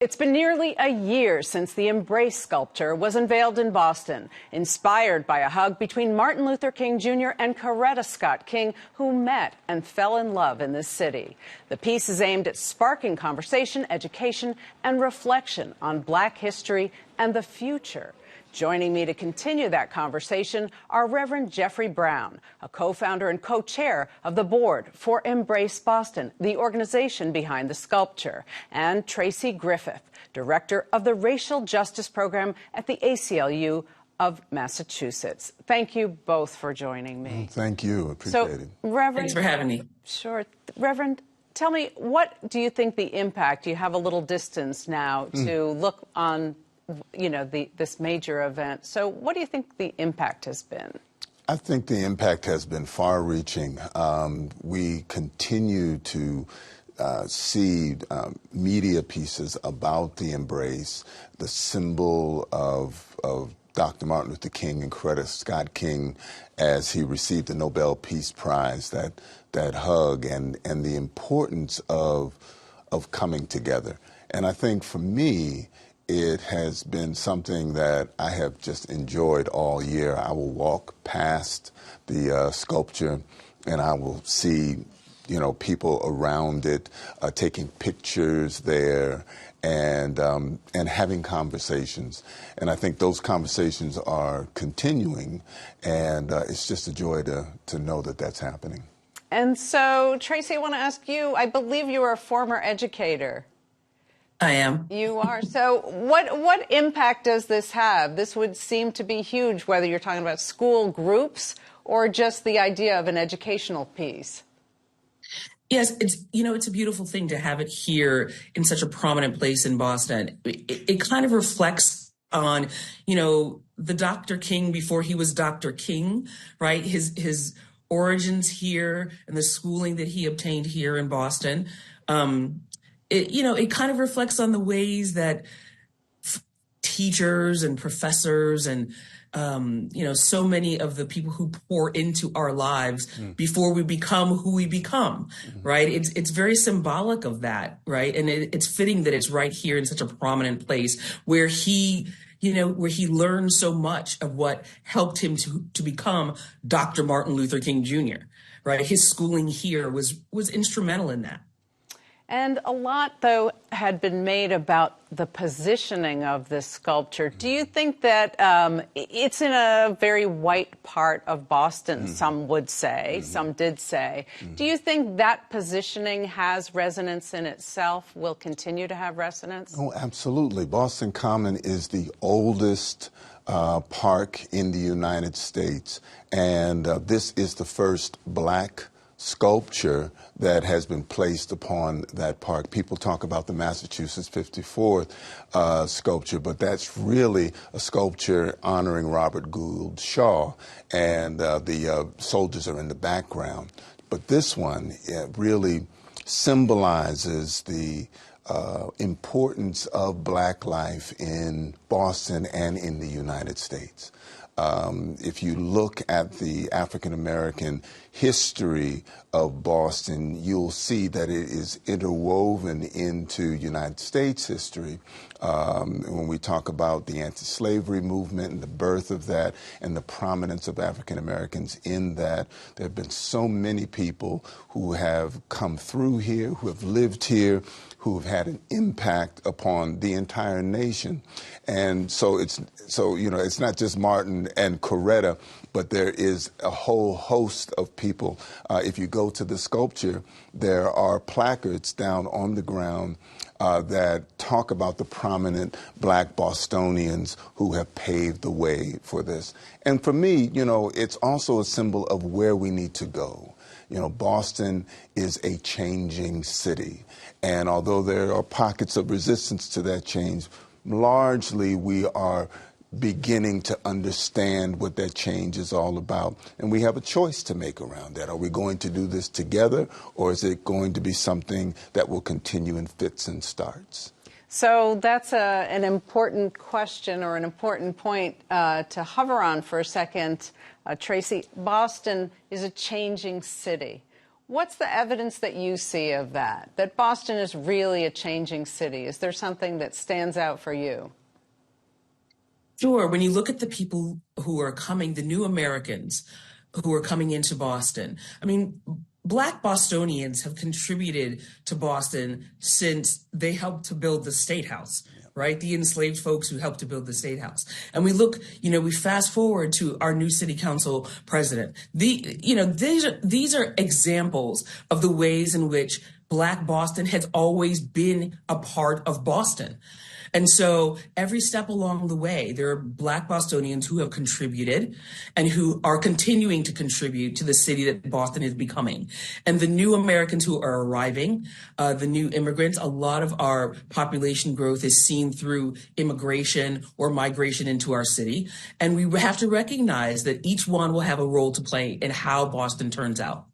It's been nearly a year since the Embrace sculpture was unveiled in Boston, inspired by a hug between Martin Luther King Jr. and Coretta Scott King, who met and fell in love in this city. The piece is aimed at sparking conversation, education, and reflection on Black history and the future. Joining me to continue that conversation are Reverend Jeffrey Brown, a co-founder and co-chair of the board for Embrace Boston, the organization behind the sculpture, and Tracy Griffith, director of the Racial Justice Program at the ACLU of Massachusetts. Thank you both for joining me. Thank you. Appreciate it. Reverend, thanks for having me. Sure. Reverend, tell me, what do you think the impact, you have a little distance now to look on this major event. So what do you think the impact has been? I think the impact has been far-reaching. We continue to see media pieces about the Embrace, the symbol of Dr. Martin Luther King and Coretta Scott King as he received the Nobel Peace Prize, that hug and the importance of coming together. And I think for me, it has been something that I have just enjoyed all year. I will walk past the sculpture and I will see, people around it taking pictures there and having conversations. And I think those conversations are continuing, and it's just a joy to know that that's happening. And so, Tracy, I want to ask you, I believe you are a former educator. I am. You are. So what impact does this have? This would seem to be huge, whether you're talking about school groups or just the idea of an educational piece. Yes, it's a beautiful thing to have it here in such a prominent place in Boston. It kind of reflects on, the Dr. King before he was Dr. King, right? His origins here and the schooling that he obtained here in Boston. It kind of reflects on the ways that teachers and professors and, so many of the people who pour into our lives before we become who we become, right? It's very symbolic of that, right? And it's fitting that it's right here in such a prominent place where he learned so much of what helped him to become Dr. Martin Luther King Jr., right? His schooling here was instrumental in that. And a lot, though, had been made about the positioning of this sculpture. Do you think that it's in a very white part of Boston, some would say, some did say. Do you think that positioning has resonance in itself, will continue to have resonance? Oh, absolutely. Boston Common is the oldest park in the United States, and this is the first Black sculpture that has been placed upon that park. People talk about the Massachusetts 54th sculpture, but that's really a sculpture honoring Robert Gould Shaw, and the soldiers are in the background. But this one really symbolizes the importance of Black life in Boston and in the United States. If you look at the African-American history of Boston, you'll see that it is interwoven into United States history. When we talk about the anti-slavery movement and the birth of that and the prominence of African-Americans in that, there have been so many people who have come through here, who have lived here, who have had an impact upon the entire nation. And so it's not just Martin and Coretta, but there is a whole host of people. If you go to the sculpture, there are placards down on the ground that talk about the prominent Black Bostonians who have paved the way for this. And for me, it's also a symbol of where we need to go. Boston is a changing city. And although there are pockets of resistance to that change, largely we are beginning to understand what that change is all about. And we have a choice to make around that. Are we going to do this together, or is it going to be something that will continue in fits and starts? So that's an important question, or an important point to hover on for a second. Tracy, Boston is a changing city. What's the evidence that you see of that Boston is really a changing city? Is there something that stands out for you? Sure. When you look at the people who are coming, the new Americans who are coming into Boston, I mean, Black Bostonians have contributed to Boston since they helped to build the State House, right? The enslaved folks who helped to build the State House. And we look, we fast forward to our new city council president. These are examples of the ways in which Black Boston has always been a part of Boston. And so every step along the way, there are Black Bostonians who have contributed and who are continuing to contribute to the city that Boston is becoming. And the new Americans who are arriving, the new immigrants, a lot of our population growth is seen through immigration or migration into our city. And we have to recognize that each one will have a role to play in how Boston turns out.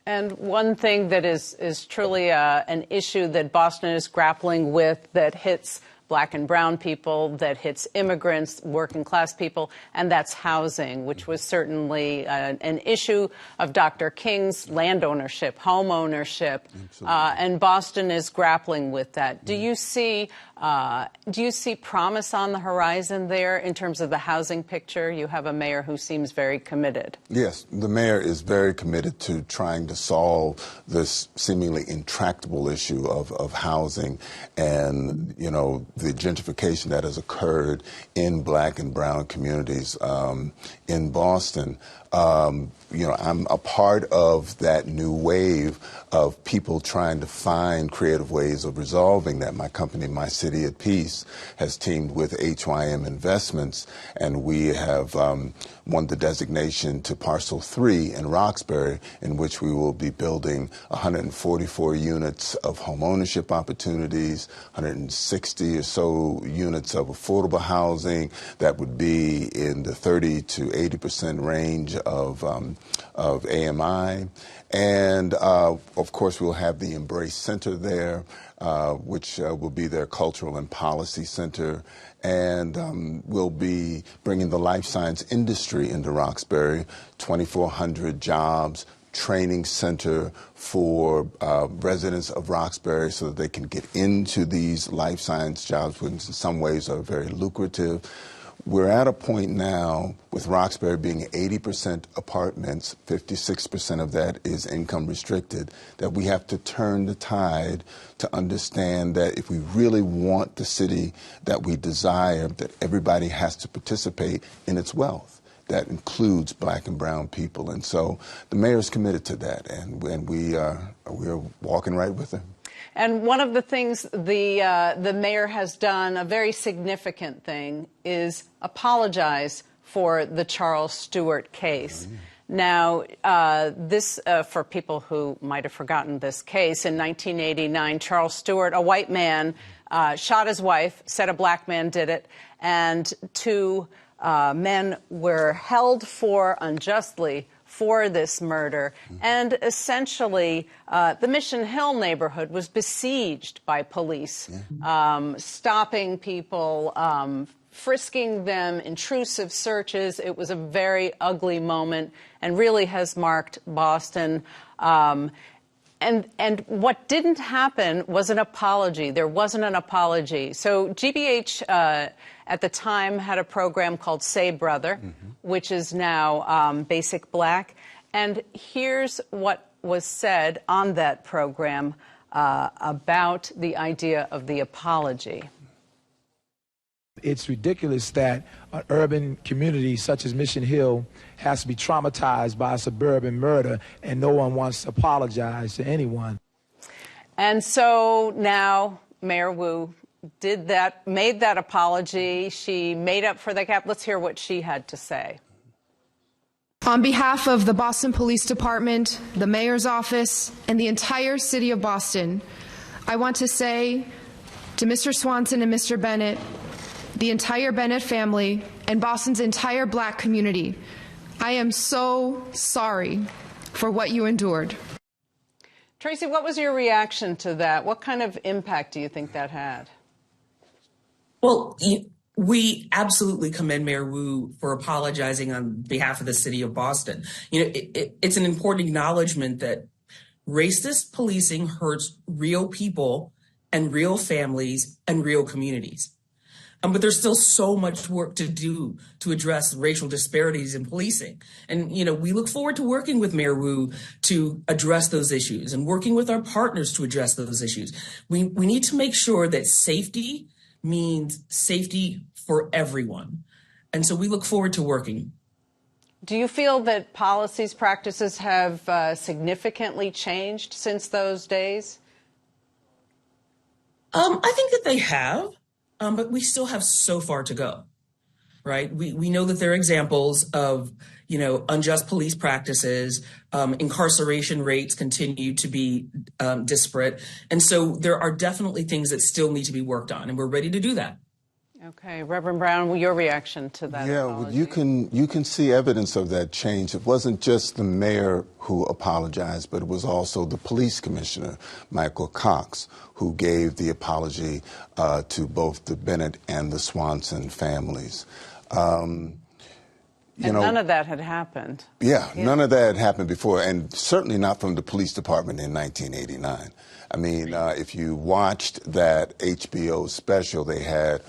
And one thing that is truly an issue that Boston is grappling with that hits Black and brown people, that hits immigrants, working class people, and that's housing, which was certainly an issue of Dr. King's land ownership, home ownership, and Boston is grappling with that. Do you see promise on the horizon there in terms of the housing picture? You have a mayor who seems very committed. Yes, the mayor is very committed to trying to solve this seemingly intractable issue of housing and, the gentrification that has occurred in Black and brown communities in Boston. I'm a part of that new wave of people trying to find creative ways of resolving that. My company, My City at Peace, has teamed with HYM Investments, and we have won the designation to Parcel 3 in Roxbury, in which we will be building 144 units of home ownership opportunities, 160 or so units of affordable housing that would be in the 30 to 80% range of AMI. And, of course, we'll have the Embrace Center there, which will be their cultural and policy center. And we'll be bringing the life science industry into Roxbury, 2,400 jobs, training center for residents of Roxbury so that they can get into these life science jobs, which in some ways are very lucrative. We're at a point now with Roxbury being 80% apartments, 56% of that is income restricted, that we have to turn the tide to understand that if we really want the city that we desire, that everybody has to participate in its wealth. That includes Black and brown people. And so the mayor is committed to that, and we are walking right with him. And one of the things the mayor has done, a very significant thing, is apologize for the Charles Stewart case. Now, this, for people who might have forgotten this case, in 1989, Charles Stewart, a white man, shot his wife, said a Black man did it, and two men were held for unjustly for this murder. And essentially, the Mission Hill neighborhood was besieged by police, stopping people, frisking them, intrusive searches. It was a very ugly moment and really has marked Boston. And what didn't happen was an apology. There wasn't an apology. So GBH at the time had a program called Say Brother, which is now Basic Black. And here's what was said on that program about the idea of the apology. It's ridiculous that an urban community such as Mission Hill has to be traumatized by a suburban murder, and no one wants to apologize to anyone. And so now Mayor Wu did that, made that apology. She made up for the gap. Let's hear what she had to say. On behalf of the Boston Police Department, the Mayor's Office, and the entire city of Boston, I want to say to Mr. Swanson and Mr. Bennett, the entire Bennett family, and Boston's entire Black community, I am so sorry for what you endured. Tracy, what was your reaction to that? What kind of impact do you think that had? Well, we absolutely commend Mayor Wu for apologizing on behalf of the city of Boston. It's an important acknowledgement that Racist policing hurts real people and real families and real communities. But there's still so much work to do to address racial disparities in policing. And, we look forward to working with Mayor Wu to address those issues and working with our partners to address those issues. We need to make sure that safety means safety for everyone. And so we look forward to working. Do you feel that policies, practices have significantly changed since those days? I think that they have. But we still have so far to go, right? We know that there are examples of, unjust police practices, incarceration rates continue to be disparate. And so there are definitely things that still need to be worked on, and we're ready to do that. Okay, Reverend Brown, your reaction to that? Yeah, apology? you can see evidence of that change. It wasn't just the mayor who apologized, but it was also the police commissioner, Michael Cox, who gave the apology to both the Bennett and the Swanson families. None of that had happened. Yeah, none of that had happened before, and certainly not from the police department in 1989. I mean, if you watched that HBO special, they had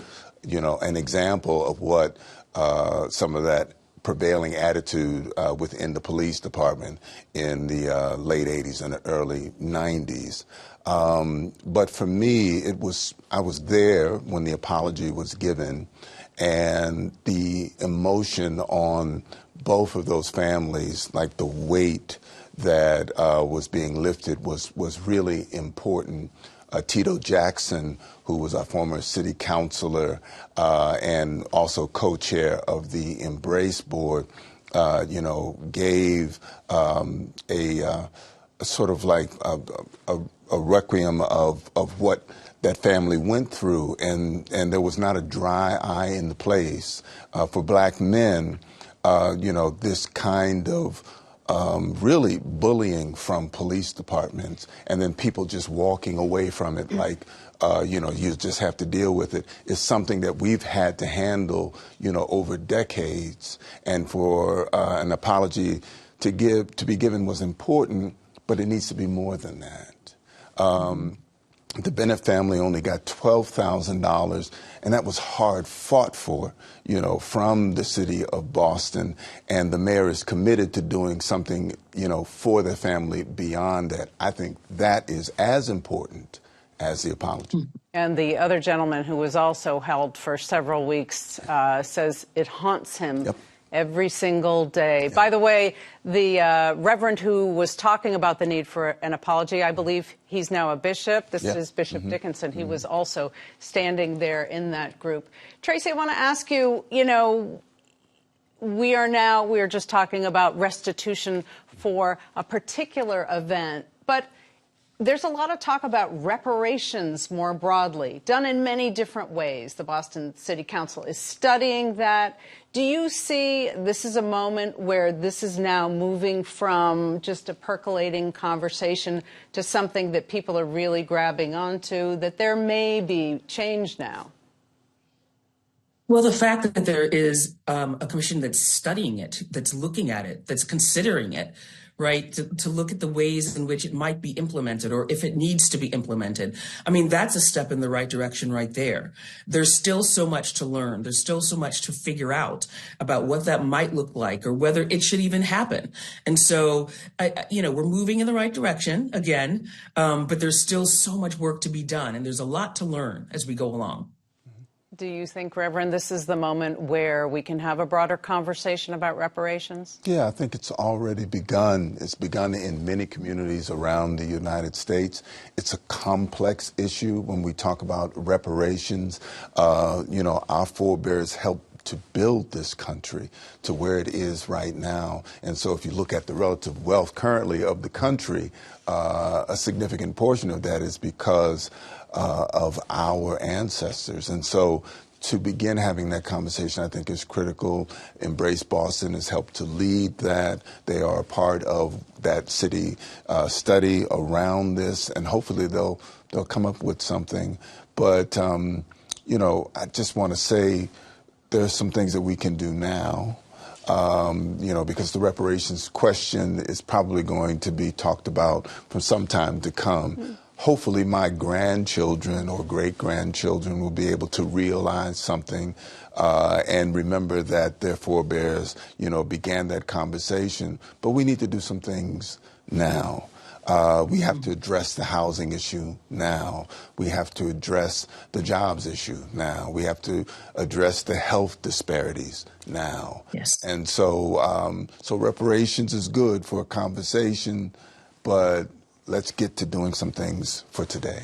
an example of what some of that prevailing attitude within the police department in the late 80s and the early 90s. But for me, I was there when the apology was given, and the emotion on both of those families, like the weight that was being lifted was really important. Tito Jackson, who was our former city councilor and also co-chair of the Embrace Board, gave a sort of like a requiem of what that family went through, and there was not a dry eye in the place. For black men, this kind of really bullying from police departments, and then people just walking away from it like, you just have to deal with it, is something that we've had to handle, over decades. And for an apology to be given was important, but it needs to be more than that. The Bennett family only got $12,000, and that was hard fought for, from the city of Boston. And the mayor is committed to doing something, for the family beyond that. I think that is as important as the apology. And the other gentleman who was also held for several weeks says it haunts him. Yep. Every single day. Yeah. By the way, the Reverend who was talking about the need for an apology, I believe he's now a bishop. This is Bishop Dickinson. He was also standing there in that group. Tracy, I want to ask you, we are just talking about restitution for a particular event, but there's a lot of talk about reparations more broadly, done in many different ways. The Boston City Council is studying that. Do you see this is a moment where this is now moving from just a percolating conversation to something that people are really grabbing onto, that there may be change now? Well, the fact that there is a commission that's studying it, that's looking at it, that's considering it, right, to look at the ways in which it might be implemented or if it needs to be implemented. I mean, that's a step in the right direction right there. There's still so much to learn. There's still so much to figure out about what that might look like or whether it should even happen. And so, we're moving in the right direction again, but there's still so much work to be done. And there's a lot to learn as we go along. Do you think, Reverend, this is the moment where we can have a broader conversation about reparations? Yeah, I think it's already begun. It's begun in many communities around the United States. It's a complex issue when we talk about reparations. Our forebears helped to build this country to where it is right now. And so if you look at the relative wealth currently of the country, a significant portion of that is because of our ancestors. And so to begin having that conversation, I think, is critical. Embrace Boston has helped to lead that. They are a part of that city study around this, and hopefully they'll come up with something. But, I just want to say there's some things that we can do now because the reparations question is probably going to be talked about for some time to come. Hopefully my grandchildren or great-grandchildren will be able to realize something and remember that their forebears, began that conversation. But we need to do some things now. We have to address the housing issue now. We have to address the jobs issue now. We have to address the health disparities now. Yes. And so, so reparations is good for a conversation, but let's get to doing some things for today.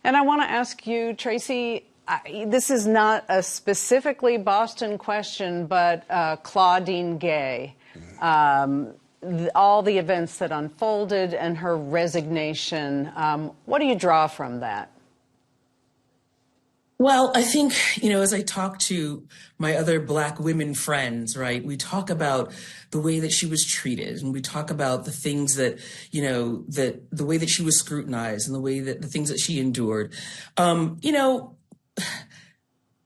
And I want to ask you, Tracy, this is not a specifically Boston question, but Claudine Gay. All the events that unfolded and her resignation. What do you draw from that? Well, I think, as I talk to my other Black women friends, right, we talk about the way that she was treated, and we talk about the things that, that the way that she was scrutinized and the things that she endured.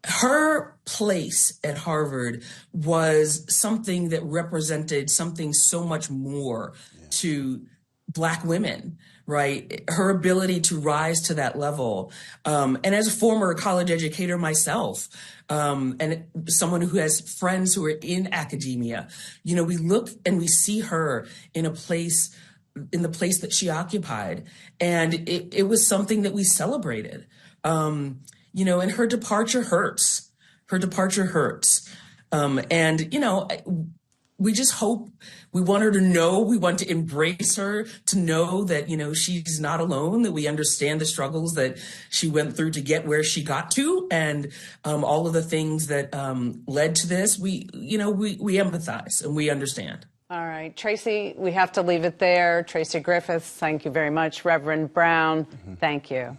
Her place at Harvard was something that represented something so much more to Black women, right? Her ability to rise to that level. And as a former college educator myself, and someone who has friends who are in academia, we look and we see her in the place that she occupied. And it was something that we celebrated. And her departure hurts. Her departure hurts. We just hope, we want her to know, we want to embrace her, to know that, she's not alone, that we understand the struggles that she went through to get where she got to, and all of the things that led to this. We empathize and we understand. All right, Tracy, we have to leave it there. Tracy Griffiths, thank you very much. Reverend Brown, thank you.